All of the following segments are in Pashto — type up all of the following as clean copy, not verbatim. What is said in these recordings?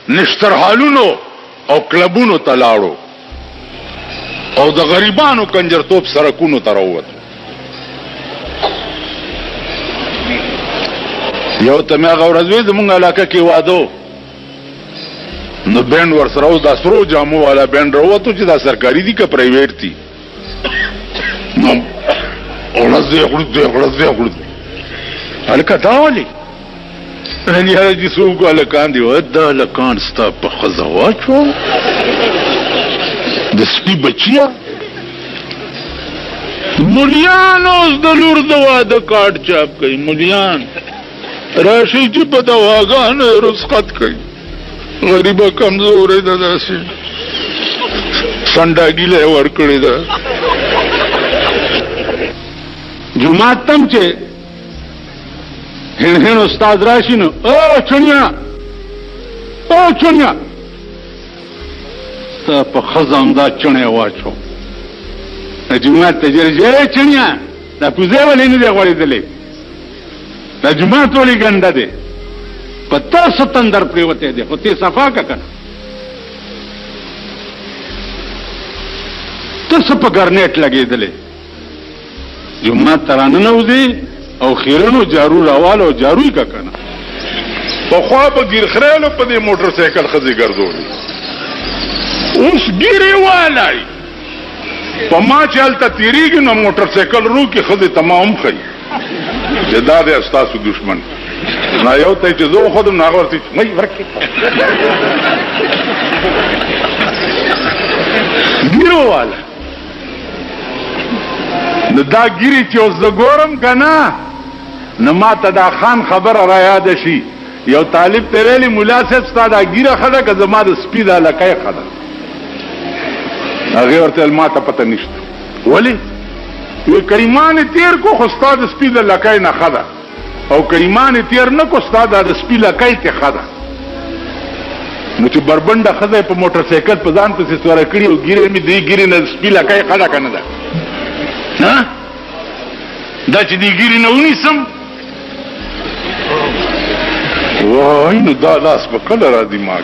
نشترحالونو او کلبونو تلاړو او د غریبانو کنجرتوب سرکونو تروت یو ته مې غورځوي زمونږ علاقه کې وادو نو بینډ ورسره اوس دا سرو جامو والا بینډ راووتو چې دا سرکاري دي که پرایویټ دي نو اغړځ هلکه دا ولې یاره چې څوک هلکان دي دا هلکان ستا په ښځه واچوم د سپي بچیه مولیان اوس د لور د واده کارډ چاپ کوي مولیان راشي چې په دواګانو رخصت کوي غریبه کمزورې ده داسې سنډاګیله یې ورکړې ده جومات تم چې هین هین استاد راشي نو او چونیا تا په ښځه همدا چڼی واچو جومات ته جرجې چڼیا دا کوزې ولې نه دی غوړېدلی دا جومات ولې ګنده دی په تاسو تندر پرېوتی دی خو ته صفا که که نه ته څه په ګرنیټ لګېدلی جومات ته راننوځې او خیرنو جارو راوال او جارو یې که که نه پخوا په ګیرخریلو په دې موټر سایکل ښځې ګرځولي اوس ګیرې والی په ما چې هلته تېرېږي نو موټر سایکل روکې ښځې ته ما هم ښایي چې دا دی ستاسو دشمن نا یو ته چې زه وښودم نو هغه ورته مۍ ورکې ګیرو والا نو دا ګیرې چې اوس زه ګورم که نه نو ما ته دا خان خبره را یاده شي یو طالب ته ویلي ملا صاحب ستا دا ګیره ښه ده که زما د سپي دا لکۍ ښه ده هغې ورته ویل ما ته پته نشته ولې وی کریمان تیر کو خو ستا د سپي د لکۍ نه ښه ده او کریمان تیر نه کو ستا دا د سپي لکۍ ته ښه ده نو چې بربنډه ښځه په موټر سایکل په ځان پسې سواره کړي او ګیرې مې دې ګیرې نه د سپي لکۍ ښه ده که نه ده دا چې دې ګیرې نه ونیسم وای نو دا لاس به کله را دماغ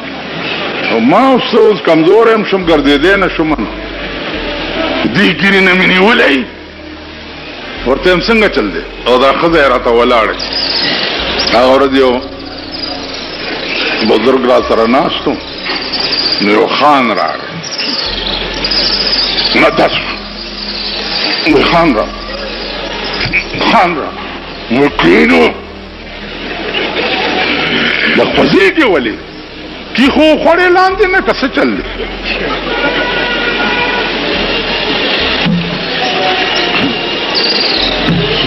او ما اوس کمزور یم شم ګرځېدی نه شم دې ګیرې نه مې نیولی ورته یم څنګه چل دی او دا ښځه یې راته ولاړه هغه ورځ یو بزرګ را سره ناست و نو یو خان راغی نه دس وی خان را مکینو د خوځېږي ولې کی خو خوړې لاندې نه که څه چل دی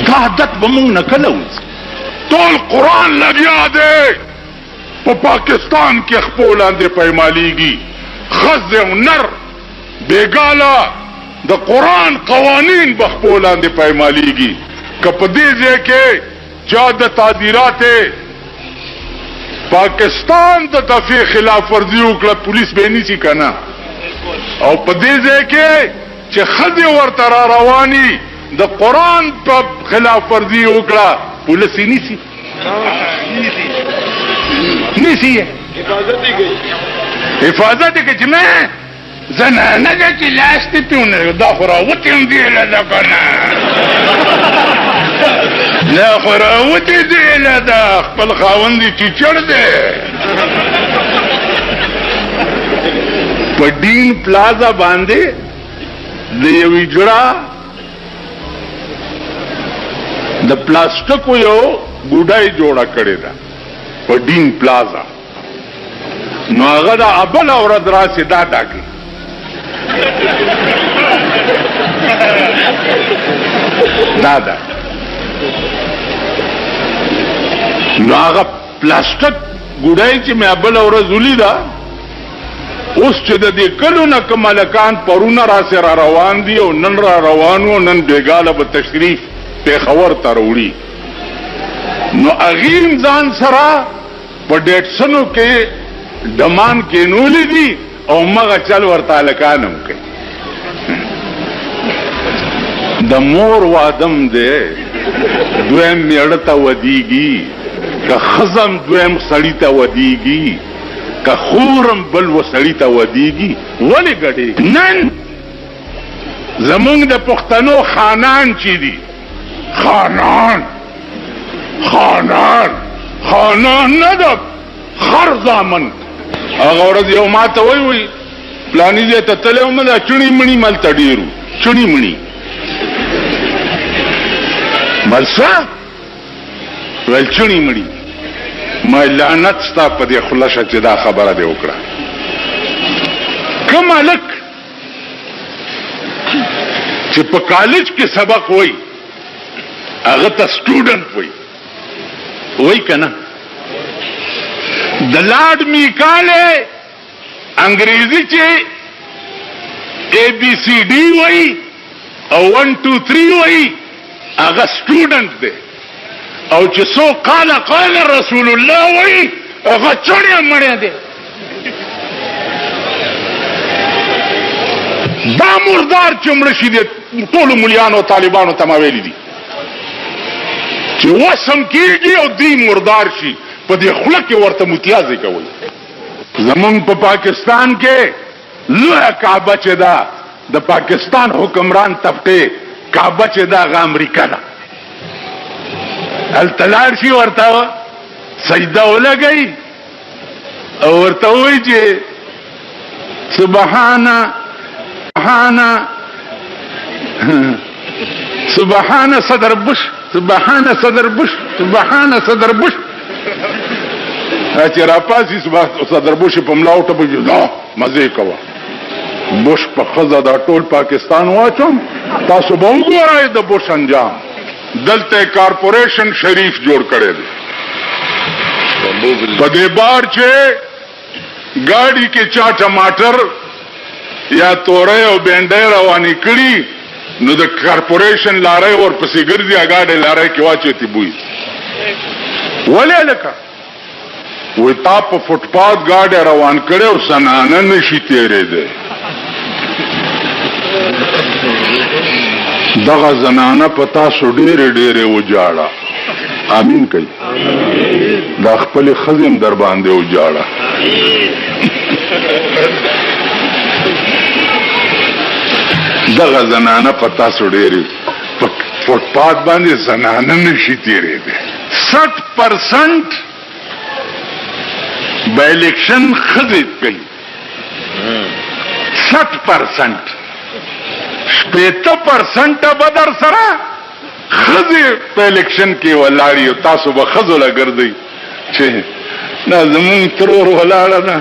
دا عادت به مونږ نه کله وځي ټول قرآن لګیا دی په پاکستان کې خپو لاندې پیمالیږي ښځې او نر بېګاله د قرآن قوانین به خپو لاندې پیمالیږي که په دې ځای کې چا د تعدیرات پاکستان د دفعې خلاف ورزي وکړه پولیس به یې نیسي که نه او په دې ځای کې چې ښځې ورته را رواني د قرآن په خلاف ورزي وکړه پولیس یې نیسي یې حفاظت یې کوي چې نه زنانه ده چې لاس دې پیونه دا خو راوتې هم دیله ده که نه دا خو راوتې دیله ده خپل خاوند یې چیچړ دی په ډین پلازا باندې د یوې جوړه د پلاستیکو یو ګوډۍ جوړه کړې ده په ډین پلازا نو هغه د بله ورځ راسې دا ټاکي دا ده نو هغه پلاستیک ګوډۍ چې مې بله ورځ ولیده اوس چې د دې کلو نه کوم هلکان پرونه راسې را روان دي او نن را روان و نن بېګاله به تشریف پېښور ته راوړي نو هغې ځان سره په ډیټسنو کې ډمان کېنولي دي او مغه چل ورته هلکان هم کوي د مور وادم دی دویم میړه ته ودیږي که ښځه هم دویم سړي ته ودیږي که خورم بل و سړی ته ودیږي ولې ګډېږي؟ نن زمونږ د پښتنو خانان چې دي، خانان نه ده، خر زامن. هغه ورځ یو ما ته وایي پلاني ځای ته تللی وم، دا چڼي مڼي ملته ډېر وو، چڼي مڼي بل څه ویل چڼي مڼي. ما لعنت ستا په دې خوله شه چې دا خبره دې وکړه. کوم هلک چې په کالج کې سبق وایي هغه ته سټوډنټ وایي که نه؟ د لارډ میکالې انګریزي چې ABCD وایي او 1 2 3 وایي هغه سټوډنټ دی، او چې څو قال رسول الله وایي هغه چڼی مړی دی. دا مردار چې مړه شي دی ټولو ملیانو او طالبانو ته ما ویلي دي چې وسم کېږي او دی مردار شي په دې خوله کې ورته متیازې کوي. زمونږ په پاکستان کې لویه کعبه چې ده د پاکستان حکمران طبقې کعبه چې ده هغه امریکا ده. هلته لاړ شي ورته سجده ولګوي او ورته وایي چې سبحان صدر بش، سبحان صدر بش، سبحان صدر بش. چې راپاسي صدر بش په ملا وټه بجو دا مزې کوه بش په ښځه دا ټول پاکستان واچوم. تاسو به وګورئ د بش انجام. دلته کارپوریشن شریف جوړ کړی دی. په دې بار چې ګاډي کې چا ټماټر یا تورې او بینډۍ روانې کړي نو د کارپوریشن لارۍ ورپسې ګرځي، ګاډۍ لارۍ کې واچوتي بوی. ولې لکه وی تا په فوټپاث ګاډۍ روان کړی او زنانه نشي تېرېدی. دغه زنانه په تاسو ډېرې وجاړه. امین کوي. دا خپلې ښځې هم در باندې وجاړه. دغه زنانه په تاسو ډېرې په فوټپاث باندې زنانه نشي تېرېدی. 60% به الیکشن ښځې کوي. 60% 80% به در سره ښځې په الیکشن کې ولاړي او تاسو به ښځو له ګرځئ چې دا زمونږ ترور ولاړه ده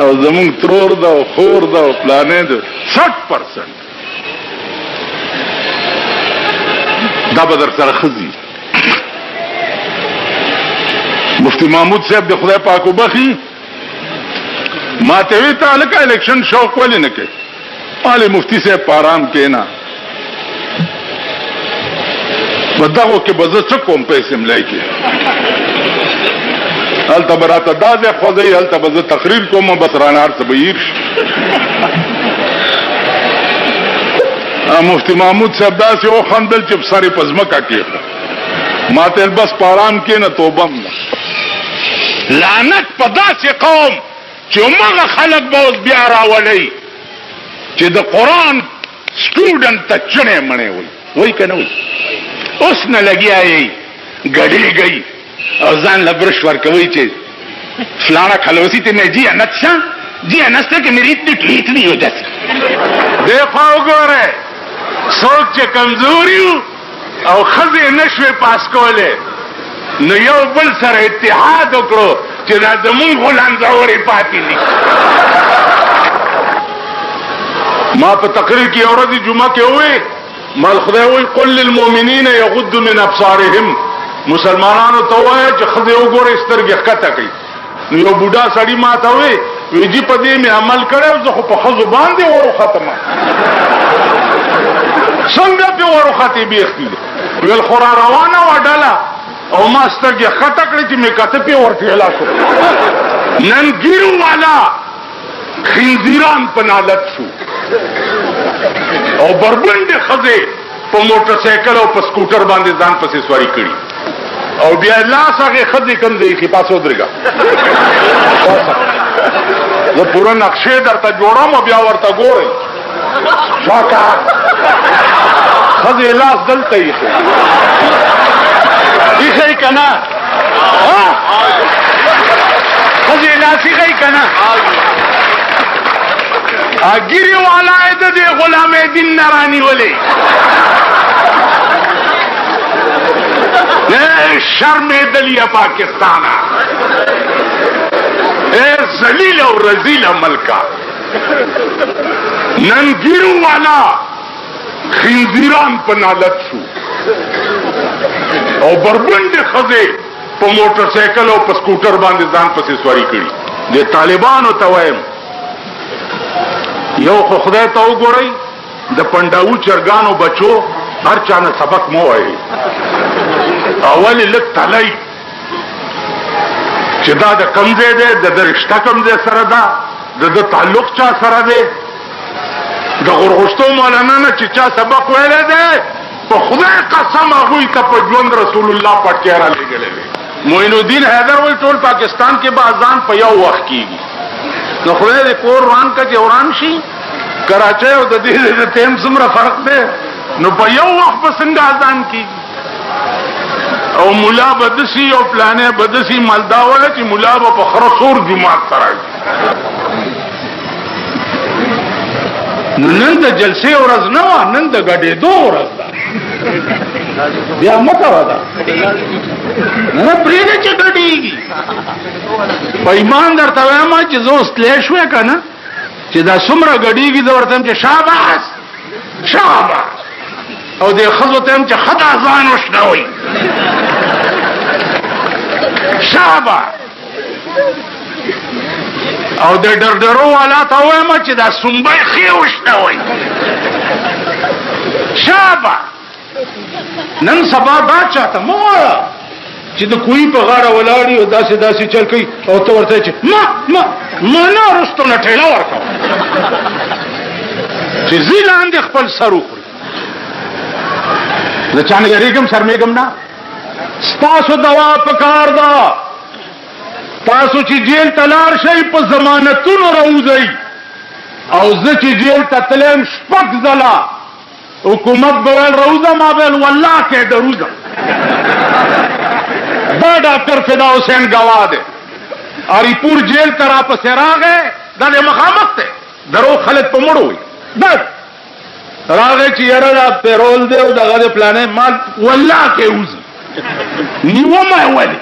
او زمونږ ترور ده او خور ده او پلانې ده. 60% دا به در سره ښځې. مفتی محمود صاحب د خدای پاک وبخي ما ته وی ته هلکه الیکشن شوق ولې نه کوې؟ مالې مفتی صاحب په ارام کښېنه، په دغو کې به زه څه کوم په اسمبلی کې؟ هلته به راته دا ځای خوځوي، هلته به زه تقریر کوم، بس رانه هر څه به هیر شي. مفتی محمود صاحب داسې وخندل چې سر یې په ځمکه کېښود. ما ته بس په ارام کښېنه توبه م ده. لعنت په داسې قوم چې همغه خلک به اوس بیا راولئ چې د قرآن سټوډنټ ته چڼې مڼې وایي که نه وایي؟ اوس نه لګیا یې ګډېږئ او ځان له برش ورکوئ چې فلانا خلوصی تے میں جی انت شاہ جی انت کہ میری اتنی ٹھیک نہیں ہو جاتی. دیکھو گورے سوچ چې کمزوری او خزې نشوې پاس کولې نو یو بل سره اتحاد وکړو چې دا زمونږ غلام ځورې پاتې دي. ما په تقریر کې اورځ جمعه کې وې مال خدای وې قل للمؤمنین یغضوا من ابصارهم مسلمانانو ته وایي چې خزې وګورې سترګې ښکته کوي. نو یو بوډا سړی ما ته وې جی په دې مې عمل کړی زه خو په ښځو باندې وروختم. څنګه پې وروختې بیختي ویل خو را روانه وه ډله او ما سترګې ښکته کړې چې مې کته پې ورټېله شو. نن ګیرو والا خنزیران په نالت شو او بربنډې ښځې په موټر سایکل او په سکوټر باندې ځان پسې سواري کړي. او بیا لاس هغه خدي کم دی چې پاسو درګه زه پوره نقشه درته جوړم او بیا ورته ګورئ شاکا خدي لاس دلته یې خدي کنا خدي لاس یې کنا اګيري والا دې غلام دین نرانی ولې شرم دلیه پاکستانا اے ذلیل او رذیل ملکا ننگیرو والا خنزیران په نالت شو او بربند خزه په موټر سایکل او په سکوټر باندې ځان پسې سواری کړي د طالبانو ته وایم یو خو خدای ته وګورئ د پنداو چرګانو بچو هر چانه سبق مو وایي اول لک تلای چې دا د کمزې ده د رشتہ کمزې سره ده د تعلق چا سره ده د غرغشتو مولانا نه چې چا سبق ویل ده په خدای قسم هغه ته په ژوند رسول الله پټ کې را لګلې معین الدین حیدر ول ټول پاکستان کې به اذان په یو وخت کیږي نو خدای دې کور روان کا چې وران شي کراچۍ او د دې د تیم څومره فرق ده نو په یو وخت به څنګه اذان کیږي او مولا بدسی او پلانې بدسی مالدا ولا چې مولا په خرصور جمعه سره نن د جلسې ورځ نه و نن د غډې دوه ورځ ده بیا مکه ودا نه پرېږه چې غډېږي په ایمان درته وایم چې زه اوس تللی شوې که نه چې دا څومره غډېږي زه ورته چې شاباس شاباس او دې ښځو ته هم چې ښه دا ځان وشنوئ شابه او د ډرډرو والا ته وایم چې دا سنبی ښې وشنوئ شابه نن سبا دا چاته مه وایه چې د کوی په غاړه ولاړي او داسې داسې چل کوي او ته ورته چې ما نه رستو نه ټېله ورکوه چې ځي لاندې خپل سر وخوري زه چانه یریږم شرمېږم نه ستاسو دوا پکار ده تاسو چې جیل ته لاړ شئ په ضمانتونو راوځئ او زه چې جیل ته تلم 6 ځله حکومت به ویل راوځه ما به ویل والله کې دروځم دا ډاکټر فدا حسین ګواه دی اریپور جیل ته راپسې راغی دا د مخامخ دی درو خلک په مړو وي راغی چې یاره دا پیرول دی او دغه د پلانې مال والله کې وځي نیومه یې ولې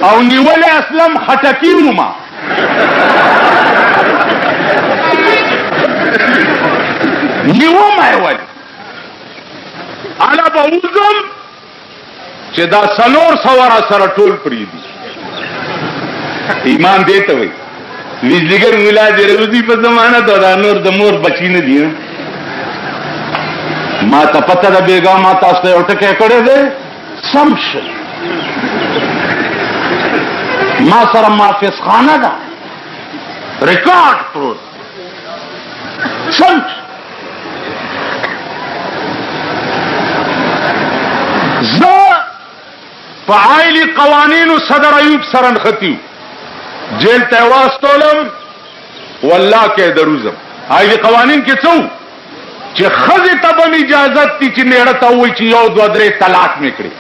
او نیولې اسلم خټکي وما نیومه یې ولې اله به وځم چې دا 400 سره ټول پرېږدي ایمان دی ته وایي ویزلیګر ملا د روزي په زمانه دا نور د مور بچی نه دي ما ته پته ده بیګا ما تاسو ته یو ټکی کړی دی سم شئ ما سره محافظ خانه ده ریکارډ پروت سم زه په عائلي قوانینو صدر ایوب سره نښتي جیل ته یې واستولم والله کې دروزم عائلي قوانین کې څه چې ښځې ته به اجازت دي چې میړه ته ووایي چې 1 2 3 طلاق مې کړي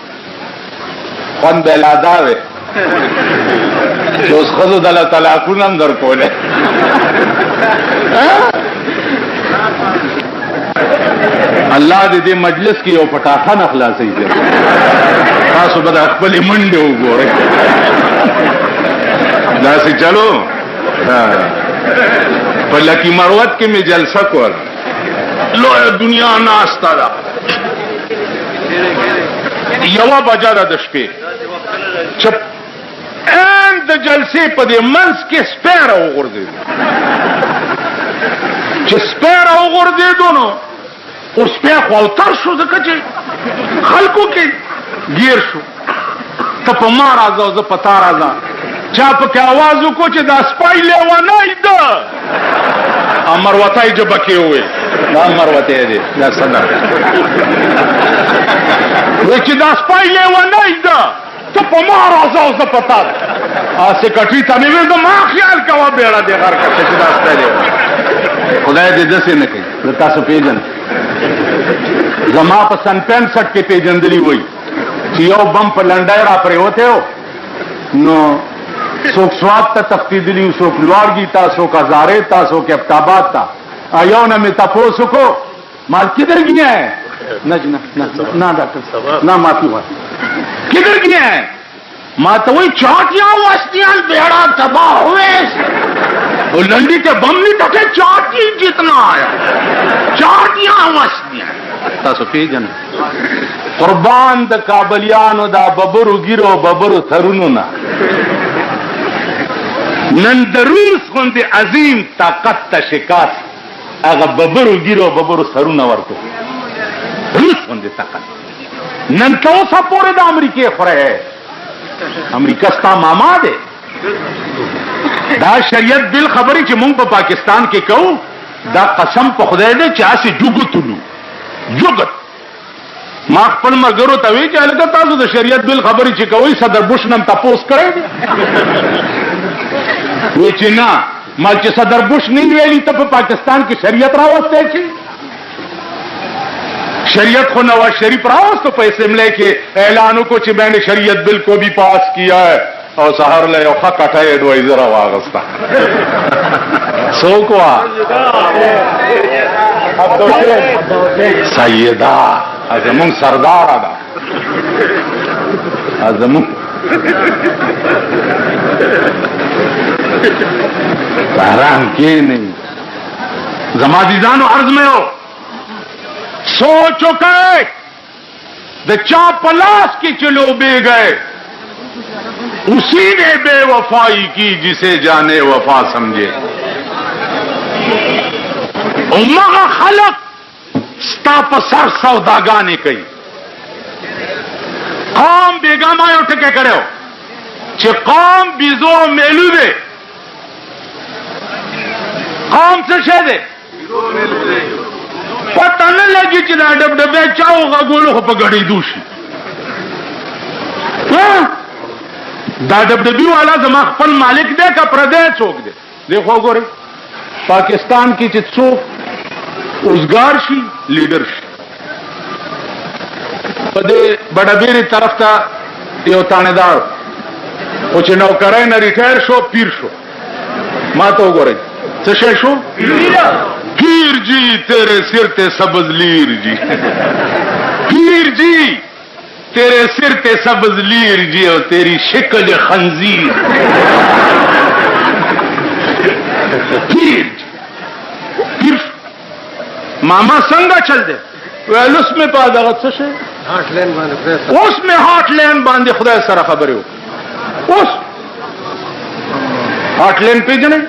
خوند به لا دا وی چې اوس ښځو دله طلاقونه هم درکولی الله دې دې مجلس کې یو پټاخه نه خلاصوي تاسو به د خپلې منډې وګورئ داسې چلو په لکی مروت کې مې جلسه کوله لویه دنیا ناسته ده 1 بجه ده د شپې چې ان د جلسې په دې منځ کې سپی راوغورځېدو چې سپی راوغورځېدو نو اوس سپی خو اوتر شو ځکه چې خلکو کې ګیر شو ته په ما راځه او زه په تا راځه چا پکې آواز وکړو چې دا سپی لیونی ده مروتی جبه کې وویل دا مروتی دی دا صدر وی چې دا سپی لیونی ده ته په ما راځه او زه په تا سیکرټري ته مې ویل ما خیال کوه بیړه دې غر کړه چې دا ستا دی خدای دې داسې نه کوي زه تاسو پېژنم زما په سن 65 کې پېژندلي وای چې یو بم په لنډۍ را پرېوتی و نو څوک سوات ته تښتېدلي وو څوک لوړګي ته څوک هزارې ته څوک ابتاباد ته یو نه مې تپوس وکړو مال کدھر گیا ہے نہ ڈاکٹر نہ معافی بات کدھر گیا ہے ماں تو وہی چاٹیاں وسطیاں بیڑا تباہ ہوئے وہ لنڈی کے بم نہیں ٹکے چاٹی جتنا آیا چاٹیاں وسطیاں تاسو پیجن قربان د کابلیانو دا ببرو ګیرو ببرو ترونو نه نن د روس غوندې عظیم طاقت ته شکست هغه ببرو ګیرو ببرو سرونه ورته روس غوندې طاقت نن ته اوسه پورې د امریکې خوره امریکا ستا ماما دی دا شریعت بل خبرې چې مونږ په پاکستان کې کوو دا قسم په خدای دی چې هسې جوګتلو جوګت ما خپل ملګرو ته وی چې هلکه تاسو د شریعت بل خبرې چې کوئ صدر بوش نم تپوس کړی دی وی چې نه ما چې صدر بوش نہیں ویلی ته په پاکستان کې شریعت راوستی چې شریعت خو نواز شریف راوستو په اسمبلی کې اعلانو کو چې میں نے شریعت بل کو بھی پاس کیا ہے او سهار له یو ښه کټه ایډوایزر واغسته څوک وا سیده زمون سرداره ده زمون بحران کی نہیں زمادیزانو عرض میں ہو سو چکے دا چا پلاس کی چلو بے گئے اسی نے بے وفائی کی جسے جانے وفا سمجھے امغا خلق ستا پسر سوداگانے کئی قوم بیگام آئے اٹھکے کرے ہو چه قوم بیزو میلو دے قوم څه شه ده پته نه لګي چې دا ډبډبې چاو غوړو خو په غړې دوشي دا ډبډبې والا زما خپل مالک دی که پردی څوک دی دیکھو ګورئ پاکستان کې چې څوک اوزګار شي لیډر شي په دې بډبېرې طرف ته یو تانیدار او چې نوکرۍ نه ریټایر شو پیر شو ما ته وګورئ څه شو پیر جی تیرے سر تے سبز لیر جی پیر جی تیرے سر تے سبز لیر جی اور تیری شکل خنزیر پیر جی پیر ماما سنگا چل دے ویل اس میں پا دغت څه شي اوس میں هاٹ لین باندې خدای سره خبرې وکړه اوس هاٹ لین پیژنې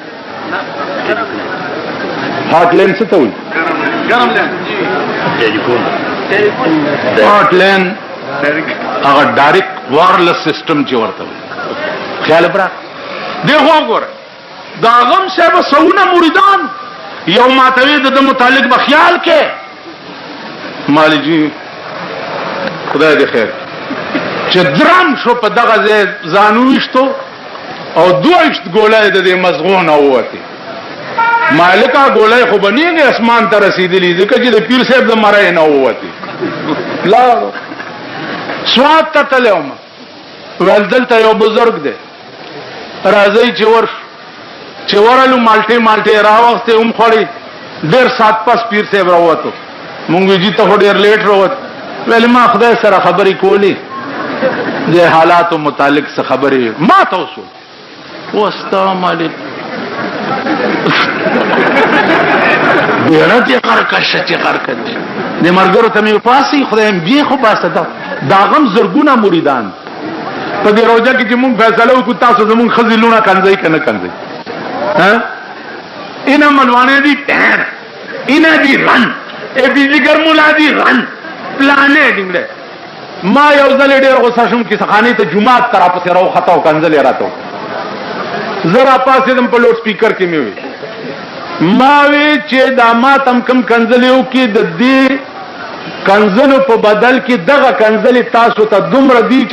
هاٹ لین څه ته وایي هاٹ لین هغه ډایرکټ وایرلس سیسټم چې ورته وایي خیال برا دیکھو وګوره دا غم صاحب سونه مریدان یو ماتوي د متعلق به خیال کې مالی جی خدای دې خیر چې درام شو په دغه ځای ځان وویشتو او 2 ګولۍ د دې مزغونه ووتې مالکا ګولۍ خو بنیږي اسمان ته رسېدلي ځکه چې د پیر صاحب د مرۍ نه ووتې لاړو سوات ته تللی وم ویل دلته یو بزرګ دی راځئ چې ورلو مالټې راوختې هم خوړې ډېر سات پس پیر صاحب راووتو مونږ وی جي ته خو ډېر لیټ راوت ویل ما خدای سره خبرې کولې د حالاتو متعلق څه خبرې ما ته وسو السلام علیکم بیره دې غرکشه چې غرکه دې د مرګرو ته مې پاسي خدایم بیا خو باسه دا غم زرګونه مریدان په دې روزه کې چې مونږ فیصله وکړو تاسو زمونږ ښځې لوڼه کنځئ که نه کنځئ اینا ملوانے دی پیر اینا دی رن اے بیزیگر مولا دی رن پلانے ڈنگلے ما یو ځلې ډېر غوسه شوم چې خانې ته جومات ته راپسې راوخته او کنځلې راته زه راپاڅېدم په لوډ سپیکر کې مې وی ما وی چې دا ما تم کم کنځلې وکړي د دې کنځلو په بدل کې دغه کنځلې تاسو ته دومره دي چې